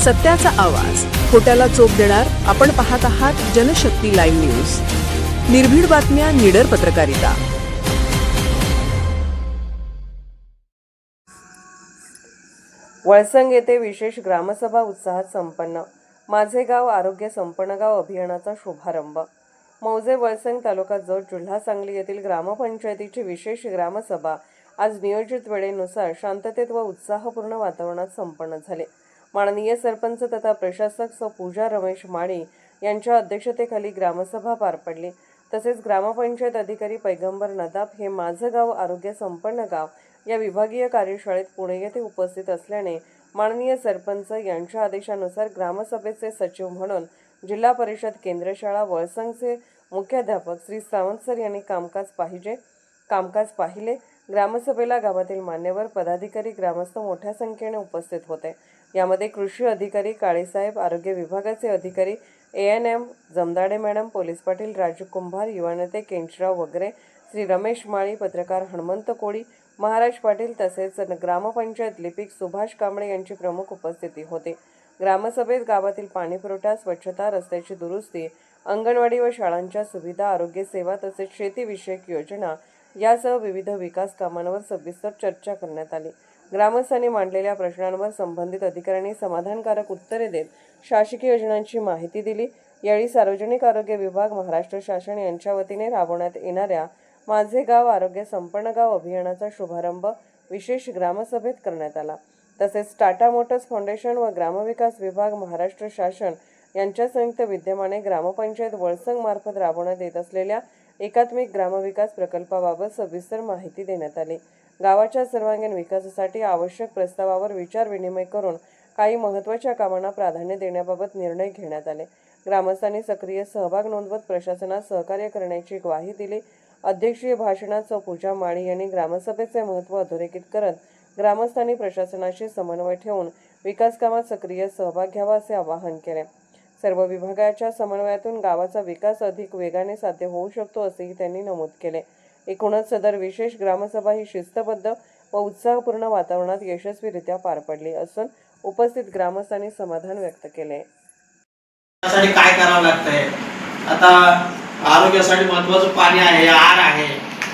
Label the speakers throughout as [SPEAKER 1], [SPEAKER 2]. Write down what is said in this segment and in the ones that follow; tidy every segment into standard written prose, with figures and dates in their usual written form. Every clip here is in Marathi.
[SPEAKER 1] सत्याचा आवाज, खोट्याला चोप देणार. आपण पाहत आहात जनशक्ती लाईव्ह न्यूज. निर्भीड बातम्या, निडर पत्रकारिता.
[SPEAKER 2] वळसंग येथे विशेष ग्रामसभा उत्साहात संपन्न. माझे गाव आरोग्य संपन्न गाव अभियानाचा शुभारंभ. मौजे वळसंग तालुका जत जिल्हा सांगली येथील ग्रामपंचायतीची विशेष ग्रामसभा आज नियोजित वेळेनुसार शांततेत व उत्साहपूर्ण वातावरणात संपन्न झाली. माननीय सरपंच तथा प्रशासक सौ पूजा रमेश माळी यांच्या अध्यक्षतेखाली ग्रामसभा पार पडली. तसेच ग्रामपंचायत अधिकारी पैगंबर नदाब हे माझं गाव आरोग्य संपन्न गाव या विभागीय कार्यशाळेत पुणे येथे उपस्थित असल्याने माननीय सरपंच यांच्या आदेशानुसार ग्रामसभेचे सचिव म्हणून जिल्हा परिषद केंद्र शाळा वळसंगचे मुख्याध्यापक श्री सावंत सर यांनी कामकाज पाहिले. ग्रामसभेला गावातील मान्यवर पदाधिकारी ग्रामस्थ मोठ्या संख्येने उपस्थित होते. यामध्ये कृषी अधिकारी काळेसाहेब, आरोग्य विभागाचे अधिकारी ANM Jamdade madam, police Patil Raju Kumbhar, युवा नेते केंचराव वगैरे, श्री रमेश माळी, पत्रकार हनुमंत कोळी, महाराज पाटील तसेच ग्रामपंचायत लिपिक सुभाष कांबळे यांची प्रमुख उपस्थिती होती. ग्रामसभेत गावातील पाणीपुरवठा, स्वच्छता, रस्त्याची दुरुस्ती, अंगणवाडी व शाळांच्या सुविधा, आरोग्य सेवा तसेच शेतीविषयक योजना यासह विविध विकास कामांवर सविस्तर चर्चा करण्यात आली. ग्रामस्थांनी मांडलेल्या प्रश्नांवर संबंधित अधिकाऱ्यांनी समाधानकारक उत्तरे देत शासकीय योजनांची माहिती दिली. यावेळी सार्वजनिक आरोग्य विभाग, महाराष्ट्र शासन यांच्या वतीने राबवण्यात येणाऱ्या माझे गाव आरोग्य संपन्न गाव अभियानाचा शुभारंभ विशेष ग्रामसभेत करण्यात आला. तसेच टाटा मोटर्स फाउंडेशन व ग्रामविकास विभाग, महाराष्ट्र शासन यांच्या संयुक्त विद्यमाने ग्रामपंचायत वळसंग मार्फत राबवण्यात येत असलेल्या एकात्मिक ग्रामविकास प्रकल्पाबाबत सविस्तर माहिती देण्यात आली. गावाच्या सर्वांगीण विकासासाठी आवश्यक प्रस्तावावर विचार विनिमय करून काही महत्त्वाच्या कामांना प्राधान्य देण्याबाबत निर्णय घेण्यात आले. ग्रामस्थांनी सक्रिय सहभाग नोंदवत प्रशासनास सहकार्य करण्याची ग्वाही दिली. अध्यक्षीय भाषणात सौ पूजा माळी यांनी ग्रामसभेचे महत्त्व अधोरेखित करत ग्रामस्थांनी प्रशासनाशी समन्वय ठेवून विकास कामात सक्रिय सहभाग घ्यावा असे आवाहन केले. सर्व विभागाच्या समन्वयातून गावाचा विकास अधिक वेगाने साध्य होऊ शकतो असेही त्यांनी नमूद केले. एकूणच सदर विशेष ग्रामसभा ही शिस्तबद्ध व उत्साहपूर्ण वातावरणात यशस्वीरित्या पार पडली असून उपस्थित ग्रामस्थांनी समाधान व्यक्त केले.
[SPEAKER 3] काय करावं लागतंय आता? आरोग्यासाठी महत्त्वाचं पाणी आहे, आहार आहे,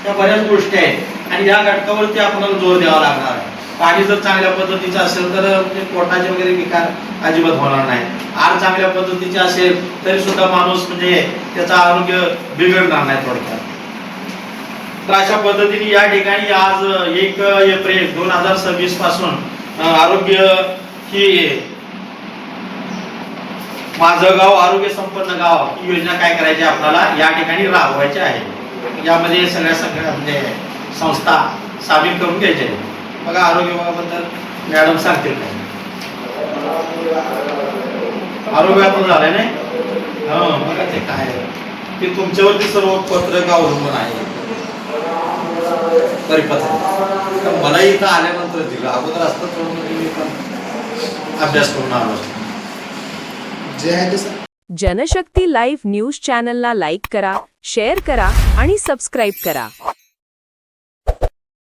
[SPEAKER 3] त्या बऱ्याच गोष्टी आहेत आणि या घटकावरती आपल्याला जोर द्यावा लागणार आहे. पाणी जर चांगल्या पद्धतीचं असेल तर पोटाचे वगैरे विकार अजिबात होणार नाही. आहार चांगल्या पद्धतीचे असेल तरी सुद्धा माणूस त्याचं आरोग्य बिघडणार नाही थोडक्यात. तर अशा पद्धतीने या ठिकाणी आज 1 एप्रिल 2026 पासून आरोग्य ही माझं गाव आरोग्य संपन्न गाव ही योजना काय करायची आपल्याला या ठिकाणी राबवायची आहे. यामध्ये सगळ्या संस्था सामील करून घ्यायच्या आहेत. बघा आरोग्य विभागाबद्दल मॅडम सांगतील काय. आरोग्य आपण झालंय नाही बघा ते काय ते तुमच्यावरती सर्व पत्रक अवलंबून आहे. परिपत्र मला इथं आल्यानंतर दिलं, अगोदर असतं मी पण अभ्यास करून आलो.
[SPEAKER 1] जनशक्ती लाईव्ह न्यूज चॅनलला लाईक करा, शेअर करा आणि सबस्क्राईब करा.